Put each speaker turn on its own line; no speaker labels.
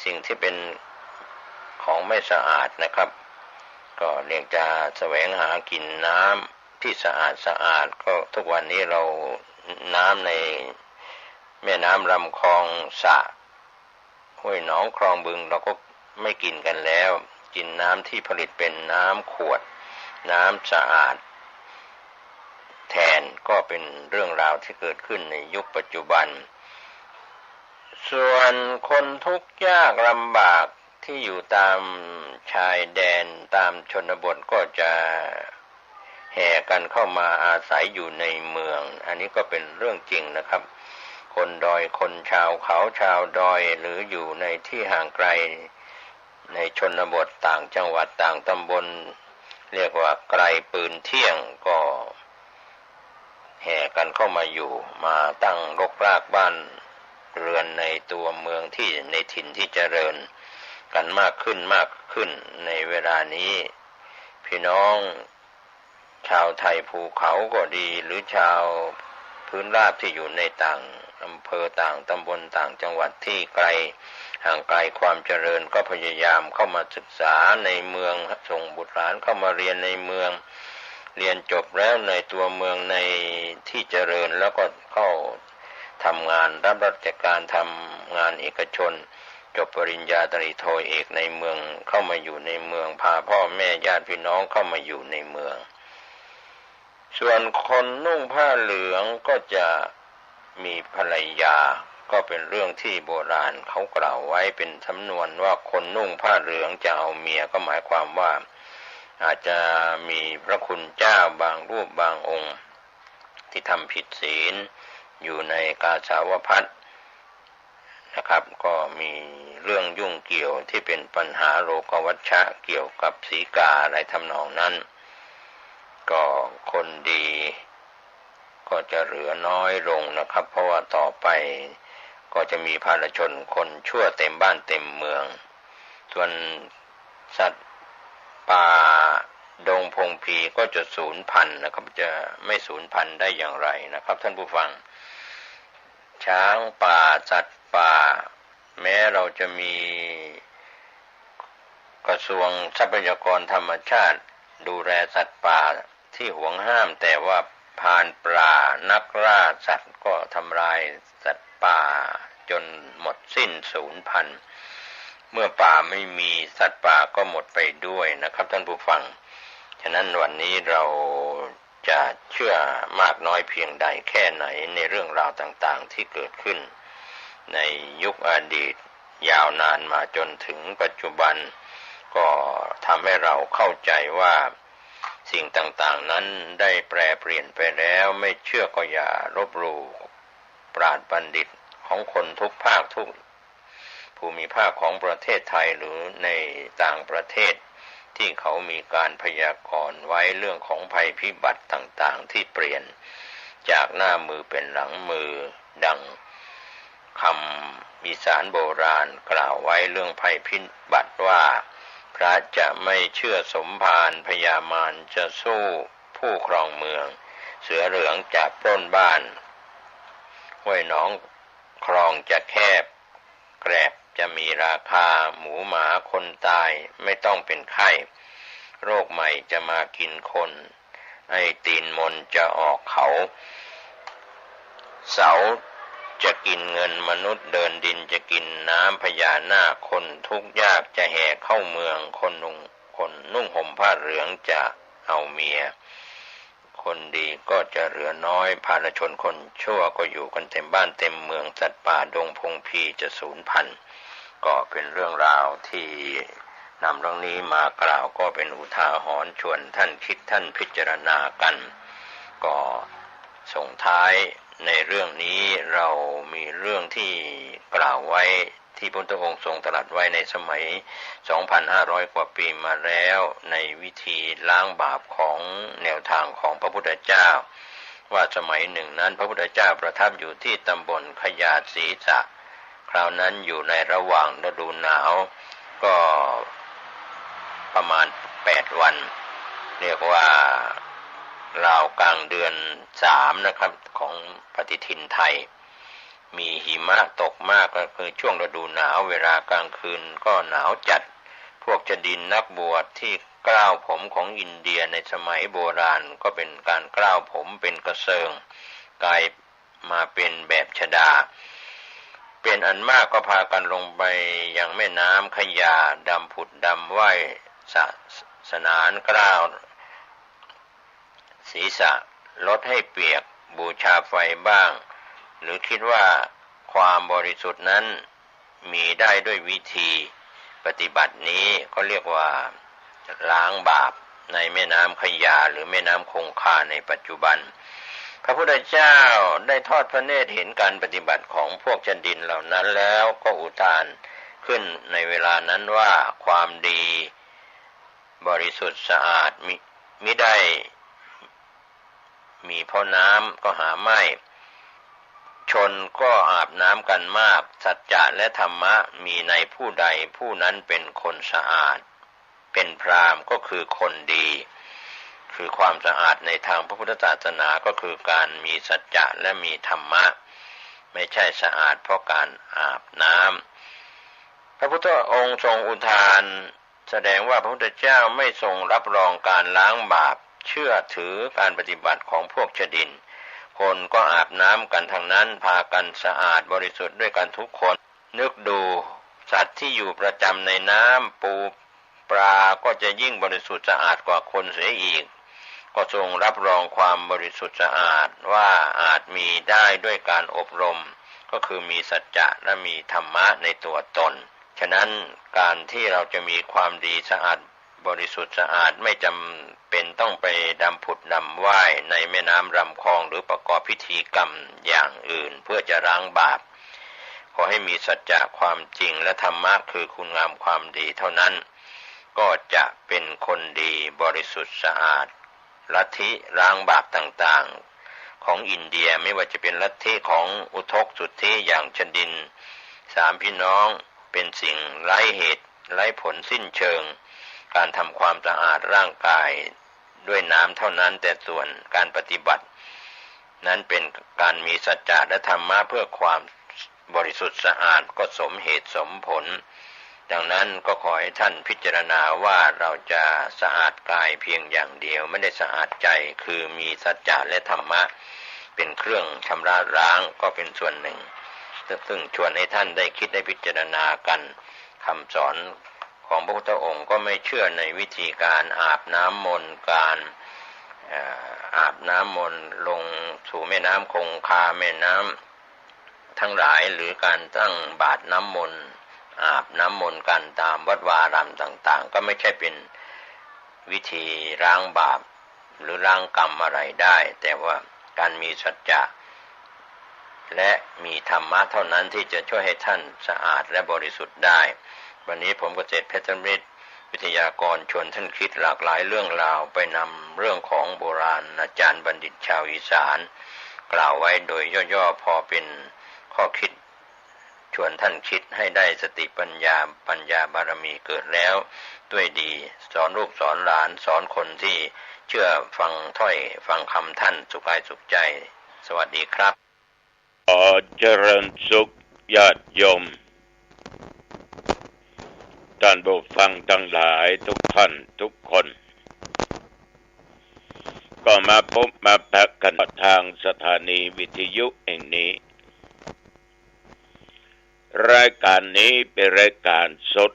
สิ่งที่เป็นของไม่สะอาดนะครับก็เรียกจะแสวงหากินน้ำที่สะอาดก็ทุกวันนี้เราน้ำในแม่น้ำลำคลองสระห้วยหนองคลองบึงเราก็ไม่กินกันแล้วกินน้ำที่ผลิตเป็นน้ำขวดน้ำสะอาดแทนก็เป็นเรื่องราวที่เกิดขึ้นในยุคปัจจุบันส่วนคนทุกข์ยากลำบากที่อยู่ตามชายแดนตามชนบทก็จะแห่กันเข้ามาอาศัยอยู่ในเมืองอันนี้ก็เป็นเรื่องจริงนะครับคนดอยคนชาวเขาชาวดอยหรืออยู่ในที่ห่างไกลในชนบทต่างจังหวัดต่างตำบลเรียกว่าไกลปืนเที่ยงก็แห่กันเข้ามาอยู่มาตั้งรกรากบ้านเรือนในตัวเมืองที่ในถิ่นที่เจริญกันมากขึ้นในเวลานี้พี่น้องชาวไทยภูเขาก็ดีหรือชาวพื้นราบที่อยู่ในต่างอำเภอต่างตำบลต่างจังหวัดที่ไกลห่างไกลความเจริญก็พยายามเข้ามาศึกษาในเมืองส่งบุตรหลานเข้ามาเรียนในเมืองเรียนจบแล้วในตัวเมืองในที่เจริญแล้วก็เข้าทำงานรับราชการทำงานเอกชนจบปริญญาตรีโทเอกในเมืองเข้ามาอยู่ในเมืองพาพ่อแม่ญาติพี่น้องเข้ามาอยู่ในเมืองส่วนคนนุ่งผ้าเหลืองก็จะมีภรรยาก็เป็นเรื่องที่โบราณเขากล่าวไว้เป็นสำนวนว่าคนนุ่งผ้าเหลืองจะเอาเมียก็หมายความว่าอาจจะมีพระคุณเจ้าบางรูปบางองค์ที่ทำผิดศีลอยู่ในกาสาวพัสต์นะครับก็มีเรื่องยุ่งเกี่ยวที่เป็นปัญหาโลกวัชชะเกี่ยวกับสีกาอะไรทำนองนั้นก็คนดีก็จะเหลือน้อยลงนะครับเพราะว่าต่อไปก็จะมีภารชนคนชั่วเต็มบ้านเต็มเมืองส่วนสัตว์ป่าดงพงพีก็จะสูญพันธุ์นะครับจะไม่สูญพันธุ์ได้อย่างไรนะครับท่านผู้ฟังช้างป่าสัตว์ป่าแม้เราจะมีกระทรวงทรัพยากรธรรมชาติดูแลสัตว์ป่าที่ห่วงห้ามแต่ว่าพรานป่านักล่าสัตว์ก็ทำลายสัตว์ป่าจนหมดสิ้นสูญพันธุ์เมื่อป่าไม่มีสัตว์ป่าก็หมดไปด้วยนะครับท่านผู้ฟังฉะนั้นวันนี้เราจะเชื่อมากน้อยเพียงใดแค่ไหนในเรื่องราวต่างๆที่เกิดขึ้นในยุคอดีตยาวนานมาจนถึงปัจจุบันก็ทำให้เราเข้าใจว่าสิ่งต่างๆนั้นได้แปรเปลี่ยนไปแล้วไม่เชื่อก็อย่าลบหลู่ปราชญ์บัณฑิตของคนทุกภาคทุกภูมิภาคของประเทศไทยหรือในต่างประเทศที่เขามีการพยากรณ์ไว้เรื่องของภัยพิบัติต่างๆที่เปลี่ยนจากหน้ามือเป็นหลังมือดังคำอีสานโบราณกล่าวไว้เรื่องภัยพิบัติว่าพระจะไม่เชื่อสมภารพญามารจะสู้ผู้ครองเมืองเสือเหลืองจะปล้นบ้านห้วยหนองคลองจะแคบแกรบจะมีราคาหมูหมาคนตายไม่ต้องเป็นไข้โรคใหม่จะมากินคนไอ้ตีนมนจะออกเขาเสาจะกินเงินมนุษย์เดินดินจะกินน้ำพญานาคคนทุกข์ยากจะแห่เข้าเมืองคนนุ่งห่มผ้าเหลืองจะเอาเมียคนดีก็จะเหลือน้อยภารชนคนชั่วก็อยู่กันเต็มบ้านเต็มเมืองสัตว์ป่าดงพงพีจะสูญพันธุ์ก็เป็นเรื่องราวที่นำเรื่องนี้มากล่าวก็เป็นอุทาหรณ์ชวนท่านคิดท่านพิจารณากันก็ส่งท้ายในเรื่องนี้เรามีเรื่องที่กล่าวไว้ที่พระพุทธองค์ทรงตรัสไว้ในสมัย 2,500 กว่าปีมาแล้วในวิธีล้างบาปของแนวทางของพระพุทธเจ้าว่าสมัยหนึ่งนั้นพระพุทธเจ้าประทับอยู่ที่ตำบลขยาศรีสะคราวนั้นอยู่ในระหว่างฤดูหนาวก็ประมาณ8 วันเรียกว่าราวกลางเดือน3นะครับของปฏิทินไทย มีหิมะตกมากก็คือช่วงฤดูหนาวเวลากลางคืนก็หนาวจัดพวกชดินนักบวชที่กล้าวผมของอินเดียในสมัยโบราณก็เป็นการกล้าวผมเป็นกระเซิงกลายมาเป็นแบบชฎาเป็นอันมากก็พากันลงไปยังแม่น้ำขยาดำผุดดำว่ายสนานกล้าวศีรษะลดให้เปียกบูชาไฟบ้างหรือคิดว่าความบริสุทธิ์นั้นมีได้ด้วยวิธีปฏิบัตินี้ก็เรียกว่าล้างบาปในแม่น้ำขยาหรือแม่น้ำคงคาในปัจจุบันพระพุทธเจ้าได้ทอดพระเนตรเห็นการปฏิบัติของพวกชนดินเหล่านั้นแล้วก็อุทานขึ้นในเวลานั้นว่าความดีบริสุทธิ์สะอาดมิได้มีเพราะน้ำก็หาไม่ชนก็อาบน้ำกันมากสัจจะและธรรมะมีในผู้ใดผู้นั้นเป็นคนสะอาดเป็นพราหมณ์ก็คือคนดีคือความสะอาดในทางพระพุทธศาสนาก็คือการมีสัจจะและมีธรรมะไม่ใช่สะอาดเพราะการอาบน้ำพระพุทธองค์ทรงอุทานแสดงว่าพระพุทธเจ้าไม่ทรงรับรองการล้างบาปเชื่อถือการปฏิบัติของพวกชดินคนก็อาบน้ำกันทั้งนั้นพากันสะอาดบริสุทธิ์ด้วยกันทุกคนนึกดูสัตว์ที่อยู่ประจำในน้ำปูปลาก็จะยิ่งบริสุทธิ์สะอาดกว่าคนเสียอีกก็ทรงรับรองความบริสุทธิ์สะอาดว่าอาจมีได้ด้วยการอบรมก็คือมีสัจจะและมีธรรมะในตัวตนฉะนั้นการที่เราจะมีความดีสะอาดบริสุทธิ์สะอาดไม่จำเป็นต้องไปดำผุดดำว่ายในแม่น้ำลำคลองหรือประกอบพิธีกรรมอย่างอื่นเพื่อจะล้างบาปขอให้มีสัจจะความจริงและธรรมะคือคุณงามความดีเท่านั้นก็จะเป็นคนดีบริสุทธิ์สะอาดลัทธิล้างบาปต่างๆของอินเดียไม่ว่าจะเป็นลัทธิของอุทกสุทธิอย่างชดินสามพี่น้องเป็นสิ่งไร้เหตุไร้ผลสิ้นเชิงการทำความสะอาดร่างกายด้วยน้ำเท่านั้นแต่ส่วนการปฏิบัตินั้นเป็นการมีสัจจะและธรรมะเพื่อความบริสุทธิ์สะอาดก็สมเหตุสมผลดังนั้นก็ขอให้ท่านพิจารณาว่าเราจะสะอาดกายเพียงอย่างเดียวไม่ได้สะอาดใจคือมีสัจจะและธรรมะเป็นเครื่องชำระล้างก็เป็นส่วนหนึ่งซึ่งชวนให้ท่านได้คิดได้พิจารณากันคำสอนของพระพุทธองค์ก็ไม่เชื่อในวิธีการอาบน้ำมนต์การอาบน้ำมนต์ลงสู่แม่น้ำคงคาแม่น้ำทั้งหลายหรือการตั้งบาตรน้ำมนต์อาบน้ำมนต์กันตามวัดวารามต่างๆก็ไม่ใช่เป็นวิธีล้างบาปหรือล้างกรรมอะไรได้แต่ว่าการมีสัจจะและมีธรรมะเท่านั้นที่จะช่วยให้ท่านสะอาดและบริสุทธิ์ได้วันนี้ผมเกษตรเพชรมิตรวิทยากรชวนท่านคิดหลากหลายเรื่องราวไปนำเรื่องของโบราณอาจารย์บัณฑิตชาวอีสานกล่าวไว้โดยย่อๆพอเป็นข้อคิดชวนท่านคิดให้ได้สติปัญญาบารมีเกิดแล้วด้วยดีสอนลูกสอนหลานสอนคนที่เชื่อฟังถ้อยฟังคำท่านสุขกายสุขใจสวัสดีครับ
ขอเจริญสุขญาติโยมท่านผู้ฟังทั้งหลายทุกท่านทุกคนก็มาพบมาพบกันทางสถานีวิทยุแห่งนี้รายการนี้เป็นรายการสด